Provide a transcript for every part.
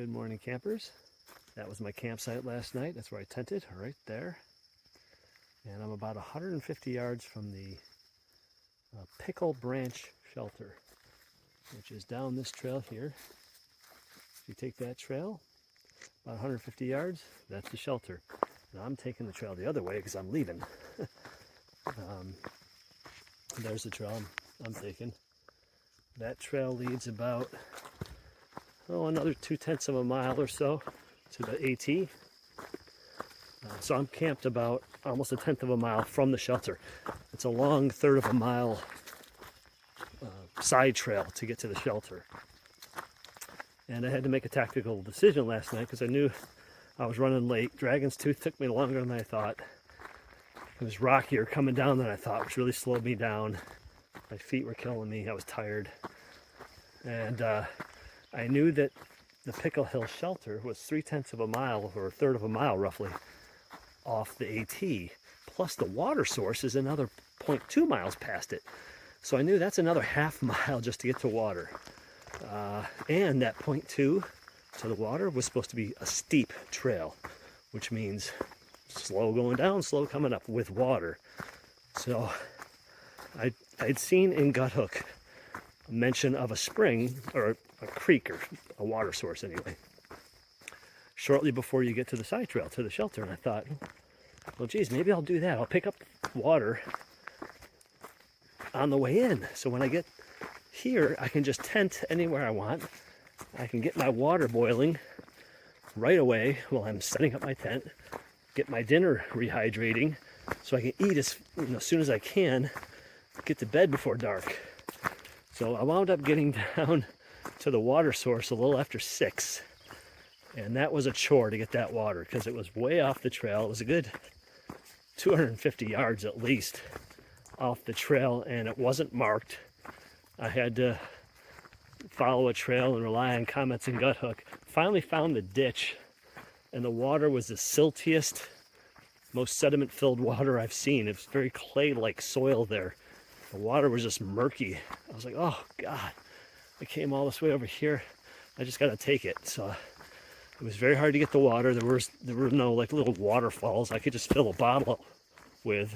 Good morning, campers. That was my campsite last night. That's where I tented, right there. And I'm about 150 yards from the Pickle branch shelter, which is down this trail here. If you take that trail, about 150 yards, that's the shelter. Now I'm taking the trail the other way because I'm leaving. There's the trail I'm taking. That trail leads about another 2/10 of a mile or so to the AT. So I'm camped about almost 1/10 of a mile from the shelter. It's a long 1/3 of a mile side trail to get to the shelter. And I had to make a tactical decision last night because I knew I was running late. Dragon's Tooth took me longer than I thought. It was rockier coming down than I thought, which really slowed me down. My feet were killing me. I was tired. And I knew that the Pickle Hill shelter was 3/10 of a mile, or 1/3 of a mile roughly, off the AT. Plus the water source is another 0.2 miles past it. So I knew that's another half mile just to get to water. And that 0.2 to the water was supposed to be a steep trail, which means slow going down, slow coming up with water. So I'd seen in Gut Hook a mention of a spring, or a creek, or a water source anyway, shortly before you get to the side trail, to the shelter. And I thought, well, geez, maybe I'll do that. I'll pick up water on the way in. So when I get here, I can just tent anywhere I want. I can get my water boiling right away while I'm setting up my tent, get my dinner rehydrating so I can eat as soon as I can, get to bed before dark. So I wound up getting down to the water source a little after 6. And that was a chore to get that water because it was way off the trail. It was a good 250 yards at least off the trail, and it wasn't marked. I had to follow a trail and rely on comments in Gut Hook. Finally found the ditch, and the water was the siltiest, most sediment-filled water I've seen. It was very clay-like soil there. The water was just murky. I was like, oh God, I came all this way over here. I just got to take it. So it was very hard to get the water. There were no like little waterfalls I could just fill a bottle with.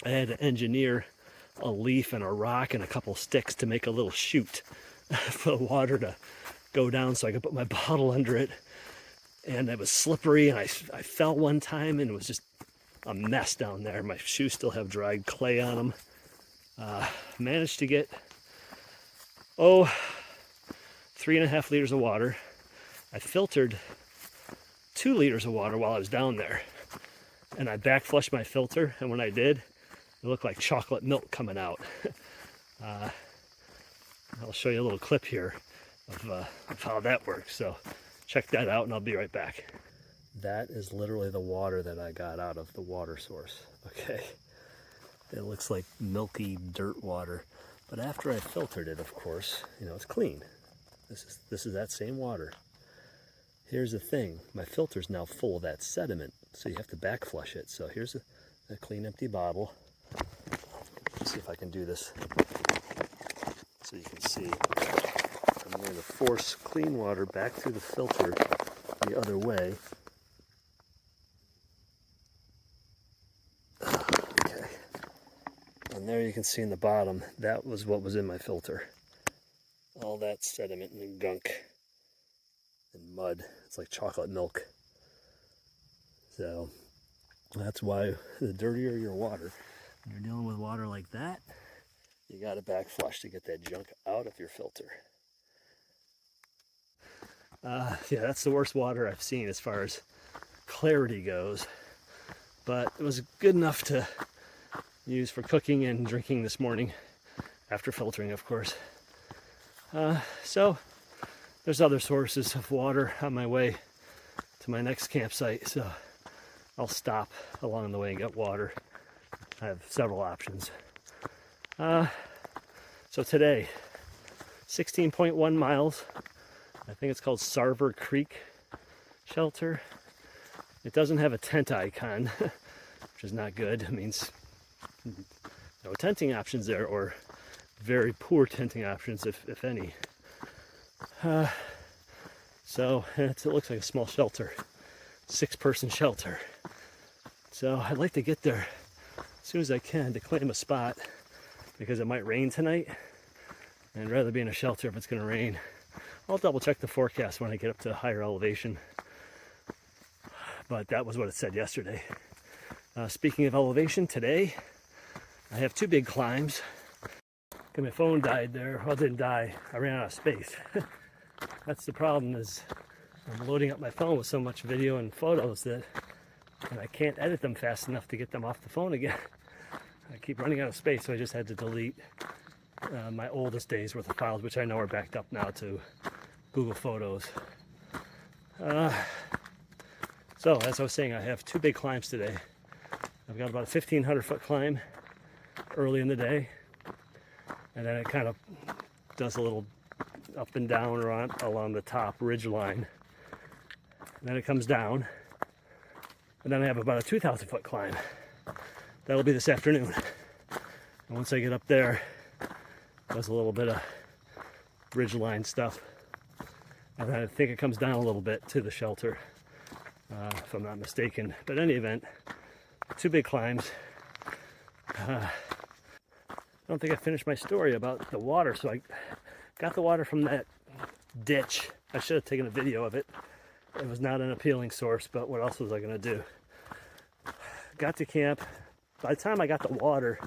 I had to engineer a leaf and a rock and a couple sticks to make a little chute for the water to go down so I could put my bottle under it. And it was slippery, and I fell one time, and it was just a mess down there. My shoes still have dried clay on them. Managed to get 3.5 liters of water. I filtered 2 liters of water while I was down there, and I back flushed my filter, and when I did, it looked like chocolate milk coming out. I'll show you a little clip here of how that works, so check that out and I'll be right back. That is literally the water that I got out of the water source. Okay, it looks like milky dirt water, but after I filtered it, of course, it's clean. This is that same water. Here's the thing, my filter's now full of that sediment, so you have to back flush it. So here's a clean empty bottle. Let's see if I can do this so you can see. I'm going to force clean water back through the filter the other way. Okay. And there you can see in the bottom, that was what was in my filter. All that sediment and gunk and mud. It's like chocolate milk. So that's why the dirtier your water, when you're dealing with water like that, you got to back flush to get that junk out of your filter. Yeah, that's the worst water I've seen as far as clarity goes, but it was good enough to use for cooking and drinking this morning, after filtering, of course. So there's other sources of water on my way to my next campsite, so I'll stop along the way and get water. I have several options. So today, 16.1 miles. I think it's called Sarver Creek Shelter. It doesn't have a tent icon, which is not good. It means no tenting options there, or very poor tenting options, if any. So it looks like a small shelter, 6-person shelter. So I'd like to get there as soon as I can to claim a spot, because it might rain tonight, and I'd rather be in a shelter if it's going to rain. I'll double check the forecast when I get up to a higher elevation, but that was what it said yesterday. Speaking of elevation, today I have 2 big climbs. My phone died there. Well, it didn't die. I ran out of space. That's the problem, is I'm loading up my phone with so much video and photos that and I can't edit them fast enough to get them off the phone again. I keep running out of space, so I just had to delete my oldest days worth of files, which I know are backed up now to Google Photos. So as I was saying, I have 2 big climbs today. I've got about a 1,500-foot climb early in the day, and then it kind of does a little up and down along the top ridge line. And then it comes down, and then I have about a 2,000-foot climb. That'll be this afternoon. And once I get up there, does a little bit of ridge line stuff, and then I think it comes down a little bit to the shelter, if I'm not mistaken. But in any event, 2 big climbs. I don't think I finished my story about the water. So I got the water from that ditch. I should have taken a video of it. It was not an appealing source, but what else was I going to do? Got to camp. By the time I got the water,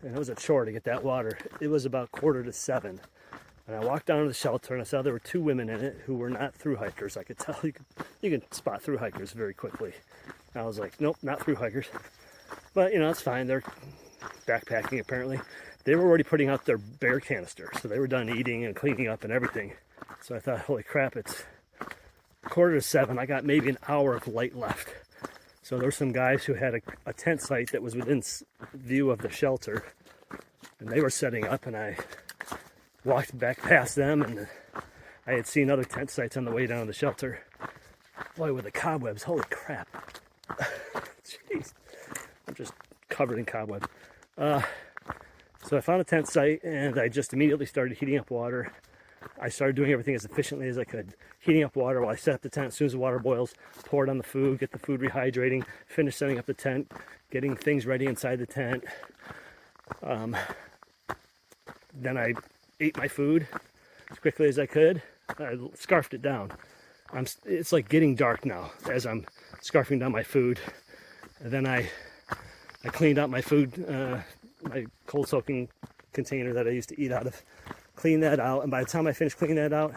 and it was a chore to get that water, it was about 6:45. And I walked down to the shelter, and I saw there were 2 women in it who were not through hikers. I could tell you can spot through hikers very quickly. And I was like, nope, not through hikers. But you know, it's fine. They're backpacking apparently. They were already putting out their bear canister, so they were done eating and cleaning up and everything. So I thought, holy crap, it's 6:45. I got maybe an hour of light left. So there were some guys who had a tent site that was within view of the shelter, and they were setting up, and I walked back past them, and I had seen other tent sites on the way down to the shelter. Boy, with the cobwebs, holy crap. Jeez, I'm just covered in cobwebs. So I found a tent site, and I just immediately started heating up water. I started doing everything as efficiently as I could. Heating up water while I set up the tent. As soon as the water boils, pour it on the food, get the food rehydrating, finish setting up the tent, getting things ready inside the tent. Then I ate my food as quickly as I could. I scarfed it down. It's like getting dark now as I'm scarfing down my food. And then I cleaned out my food, my cold soaking container that I used to eat out of. Cleaned that out, and by the time I finished cleaning that out,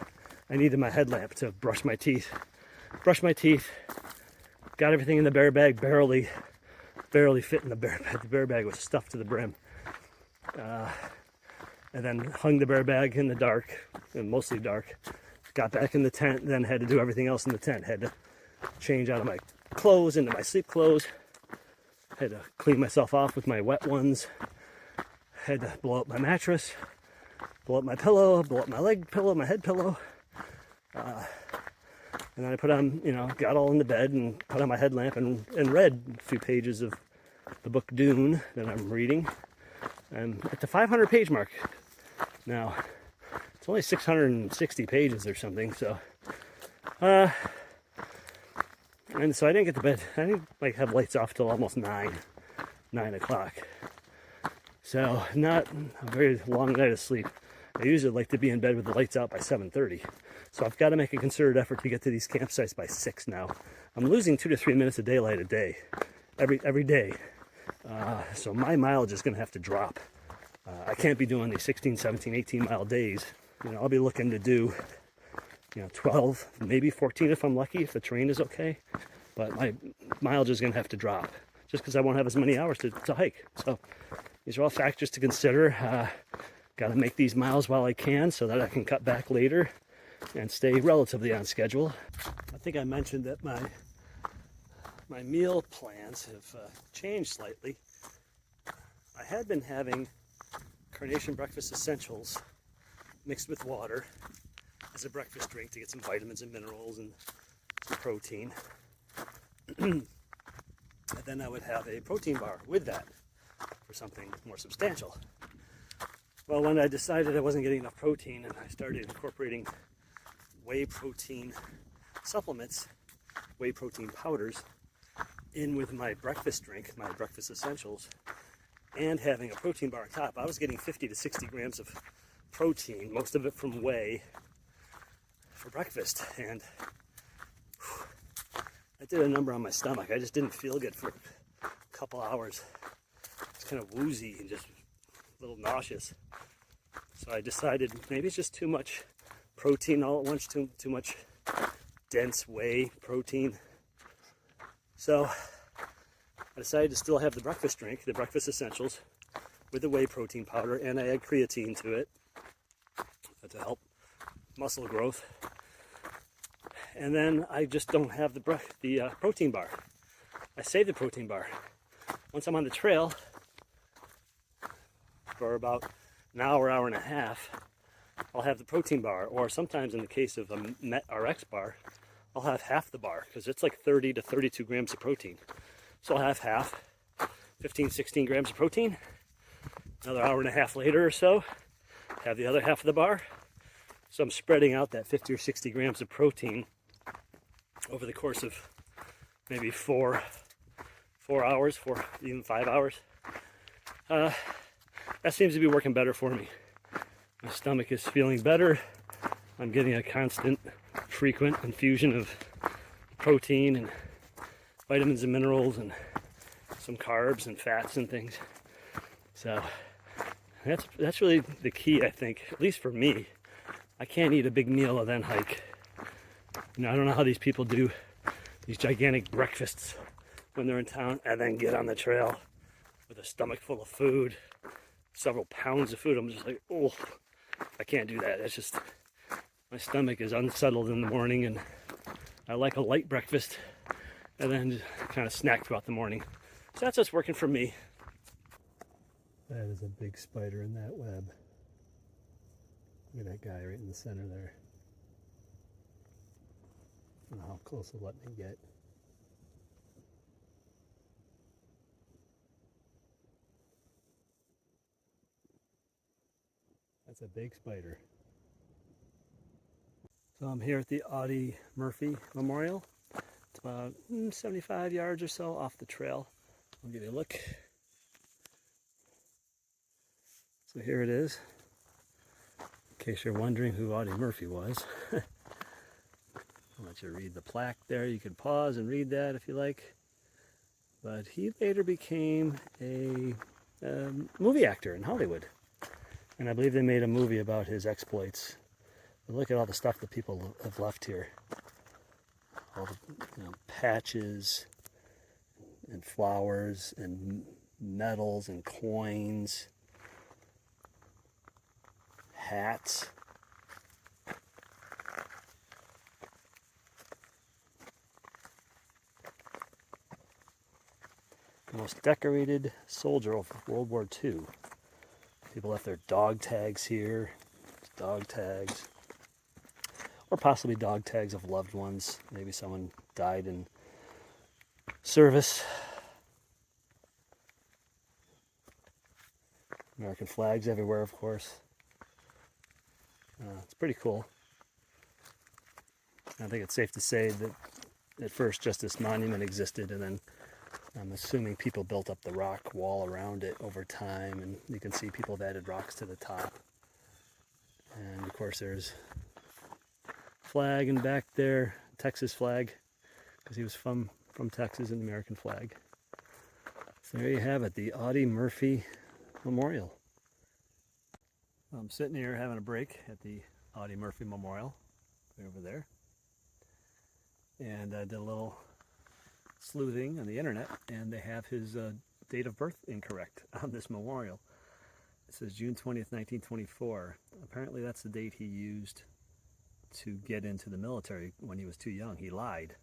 I needed my headlamp to brush my teeth. Brushed my teeth, got everything in the bear bag, barely fit in the bear bag. The bear bag was stuffed to the brim. And then hung the bear bag in the dark, and mostly dark. Got back in the tent, then had to do everything else in the tent. Had to change out of my clothes into my sleep clothes. Had to clean myself off with my wet ones. Had to blow up my mattress. Blow up my pillow, blow up my leg pillow, my head pillow. And then I put on, got all in the bed and put on my headlamp and read a few pages of the book Dune that I'm reading. I'm at the 500 page mark now. It's only 660 pages or something, so. And so I didn't get to bed. I didn't have lights off till almost 9 o'clock. So not a very long night of sleep. I usually like to be in bed with the lights out by 7:30. So I've got to make a concerted effort to get to these campsites by 6 now. I'm losing 2 to 3 minutes of daylight a day, every day. So my mileage is going to have to drop. I can't be doing these 16, 17, 18 mile days. I'll be looking to do, 12, maybe 14 if I'm lucky, if the terrain is okay. But my mileage is going to have to drop just because I won't have as many hours to hike. So these are all factors to consider. Got to make these miles while I can so that I can cut back later and stay relatively on schedule. I think I mentioned that my meal plans have changed slightly. I had been having Carnation Breakfast Essentials mixed with water as a breakfast drink to get some vitamins and minerals and some protein. And then I would have a protein bar with that for something more substantial. Well, when I decided I wasn't getting enough protein and I started incorporating whey protein supplements, whey protein powders, in with my breakfast drink, my breakfast essentials, and having a protein bar on top. I was getting 50 to 60 grams of protein, most of it from whey, for breakfast, and I did a number on my stomach. I just didn't feel good for a couple hours. It's kind of woozy and just a little nauseous. So I decided maybe it's just too much protein all at once, too much dense whey protein. So I decided to still have the breakfast drink, the breakfast essentials, with the whey protein powder, and I add creatine to it to help muscle growth. And then I just don't have the protein bar. I save the protein bar. Once I'm on the trail for about an hour, hour and a half, I'll have the protein bar, or sometimes in the case of a Met RX bar, I'll have half the bar, because it's like 30 to 32 grams of protein. So I'll have half, 15, 16 grams of protein. Another hour and a half later or so, have the other half of the bar. So I'm spreading out that 50 or 60 grams of protein over the course of maybe 4 hours, even 5 hours. That seems to be working better for me. My stomach is feeling better. I'm getting a constant, frequent infusion of protein and vitamins and minerals and some carbs and fats and things. So that's really the key, I think, at least for me. I can't eat a big meal and then hike. You know, I don't know how these people do these gigantic breakfasts when they're in town and then get on the trail with a stomach full of food, several pounds of food. I'm just like, oh, I can't do that. It's just, my stomach is unsettled in the morning, and I like a light breakfast and then just kind of snack throughout the morning. So that's what's working for me. That is a big spider in that web. Look at that guy right in the center there. I don't know how close it'll let me get. That's a big spider. So I'm here at the Audie Murphy Memorial. It's about 75 yards or so off the trail. I'll give you a look. So here it is. In case you're wondering who Audie Murphy was. I'll let you read the plaque there. You can pause and read that if you like. But he later became a movie actor in Hollywood. And I believe they made a movie about his exploits. But look at all the stuff that people have left here. All the patches and flowers and medals and coins, hats. The most decorated soldier of World War II. People left their dog tags here, dog tags, or possibly dog tags of loved ones. Maybe someone died in service. American flags everywhere, of course. It's pretty cool. I think it's safe to say that at first just this monument existed, and then I'm assuming people built up the rock wall around it over time, and you can see people have added rocks to the top. And of course there's flag in back there, Texas flag, because he was from Texas, and the American flag. So there you have it, the Audie Murphy Memorial. I'm sitting here having a break at the Audie Murphy Memorial, right over there. And I did a little sleuthing on the internet, and they have his date of birth incorrect on this memorial. It says June 20th, 1924. Apparently that's the date he used to get into the military when he was too young. He lied.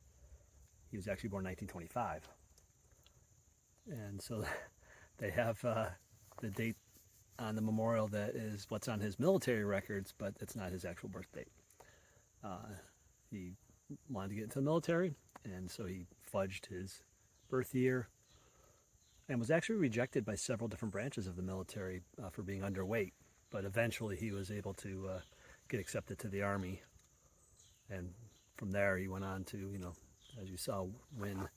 He was actually born 1925. And so they have the date on the memorial that is what's on his military records, but it's not his actual birth date. He wanted to get into the military, and so he fudged his birth year and was actually rejected by several different branches of the military for being underweight, but eventually he was able to get accepted to the Army. And from there he went on to, you know, as you saw, win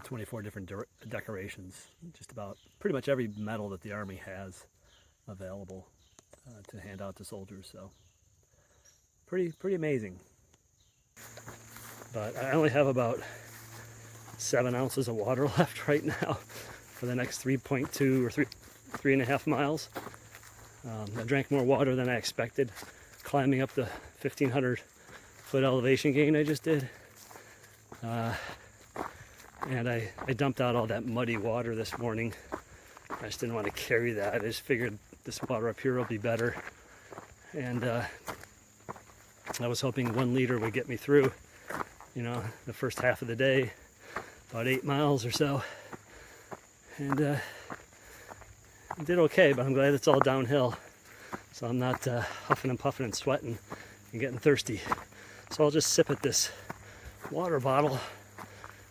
24 different decorations, just about pretty much every medal that the Army has available to hand out to soldiers. So pretty amazing. But I only have about 7 ounces of water left right now for the next 3.2 or 3.5 miles. I drank more water than I expected climbing up the 1,500 foot elevation gain I just did. And I dumped out all that muddy water this morning. I just didn't want to carry that. I just figured this water up here will be better. And I was hoping 1 liter would get me through, you know, the first half of the day, about 8 miles or so. And I did okay, but I'm glad it's all downhill. So I'm not huffing and puffing and sweating and getting thirsty. So I'll just sip at this water bottle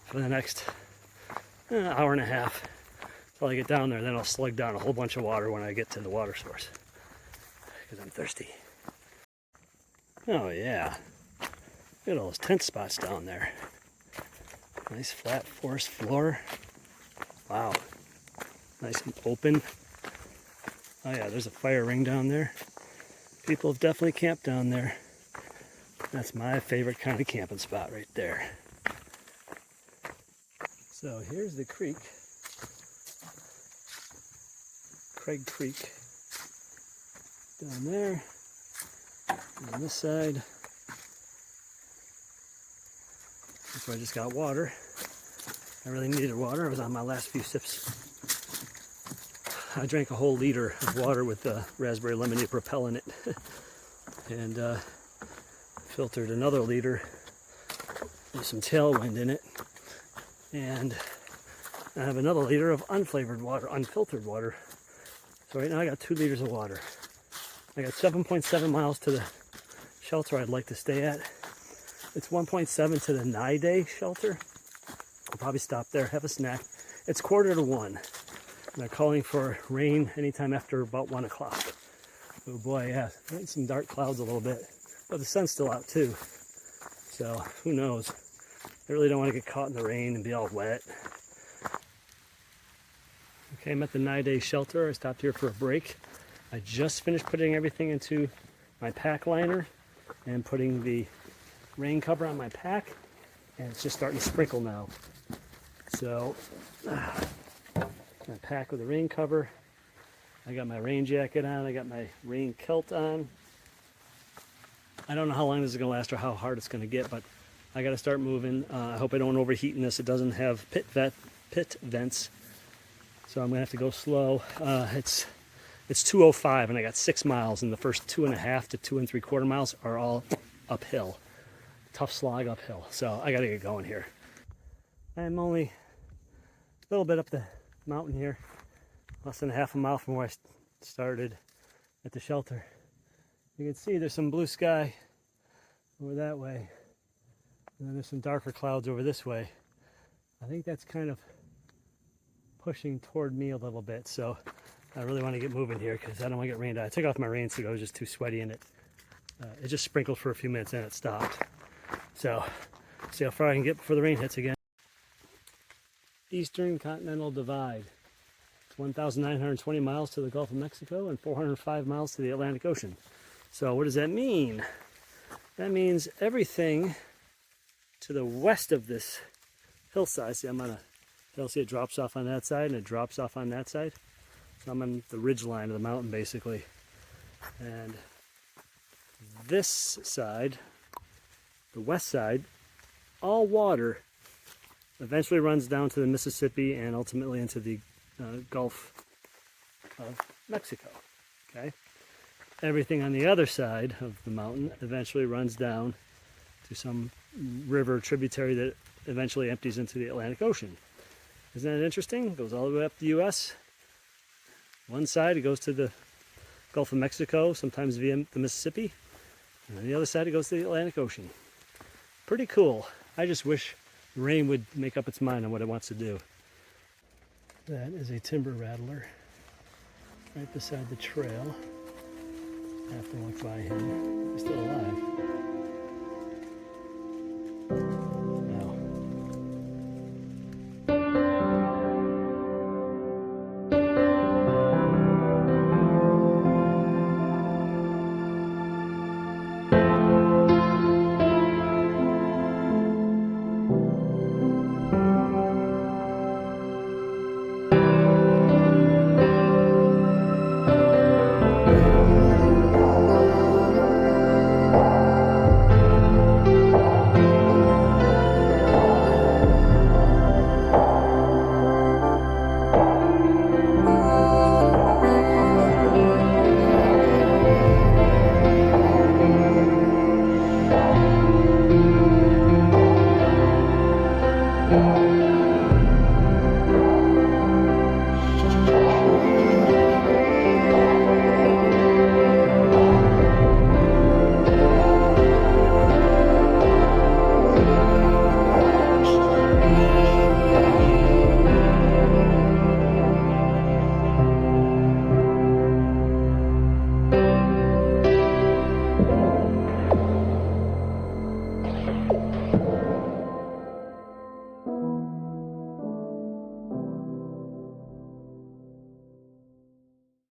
for the next hour and a half until I get down there. Then I'll slug down a whole bunch of water when I get to the water source because I'm thirsty. Oh yeah, look at all those tent spots down there. Nice flat forest floor. Wow, nice and open. Oh yeah, there's a fire ring down there. People have definitely camped down there. That's my favorite kind of camping spot right there. So here's the creek, Craig Creek, down there. And on this side, that's where I just got water. I really needed water. I was on my last few sips. I drank a whole liter of water with raspberry lemonade propellant in it, and filtered another liter with some tailwind in it. And I have another liter of unflavored water, unfiltered water. So right now I got 2 liters of water. I got 7.7 miles to the shelter I'd like to stay at. It's 1.7 to the Day shelter. I'll probably stop there, have a snack. It's 1:45. And they're calling for rain anytime after about 1 o'clock. Oh boy, yeah, some dark clouds a little bit. But the sun's still out too. So who knows? I really don't want to get caught in the rain and be all wet. Okay, I'm at the Day shelter. I stopped here for a break. I just finished putting everything into my pack liner and putting the rain cover on my pack, and it's just starting to sprinkle now. So, my pack with the rain cover. I got my rain jacket on. I got my rain kilt on. I don't know how long this is going to last or how hard it's going to get, but I got to start moving. I hope I don't overheat in this. It doesn't have pit vents, so I'm going to have to go slow. It's 2:05, and I got 6 miles, and the first 2.5 to 2 3/4 miles are all uphill. Tough slog uphill, so I got to get going here. I'm only a little bit up the mountain here, less than half a mile from where I started at the shelter. You can see there's some blue sky over that way, and then there's some darker clouds over this way. I think that's kind of pushing toward me a little bit, so I really want to get moving here because I don't want to get rained out. I took off my rain suit. I was just too sweaty in it. It just sprinkled for a few minutes and it stopped. So, see how far I can get before the rain hits again. Eastern Continental Divide. It's 1,920 miles to the Gulf of Mexico and 405 miles to the Atlantic Ocean. So what does that mean? That means everything to the west of this hillside. See, I'm on a hill. See, it drops off on that side and it drops off on that side. So I'm on the ridge line of the mountain, basically. And this side, the west side, all water, eventually runs down to the Mississippi and ultimately into the Gulf of Mexico. Okay. Everything on the other side of the mountain eventually runs down to some river tributary that eventually empties into the Atlantic Ocean. Isn't that interesting? It goes all the way up the U.S. One side it goes to the Gulf of Mexico, sometimes via the Mississippi, and on the other side it goes to the Atlantic Ocean. Pretty cool. I just wish the rain would make up its mind on what it wants to do. That is a timber rattler right beside the trail. I have to walk by him. He's still alive.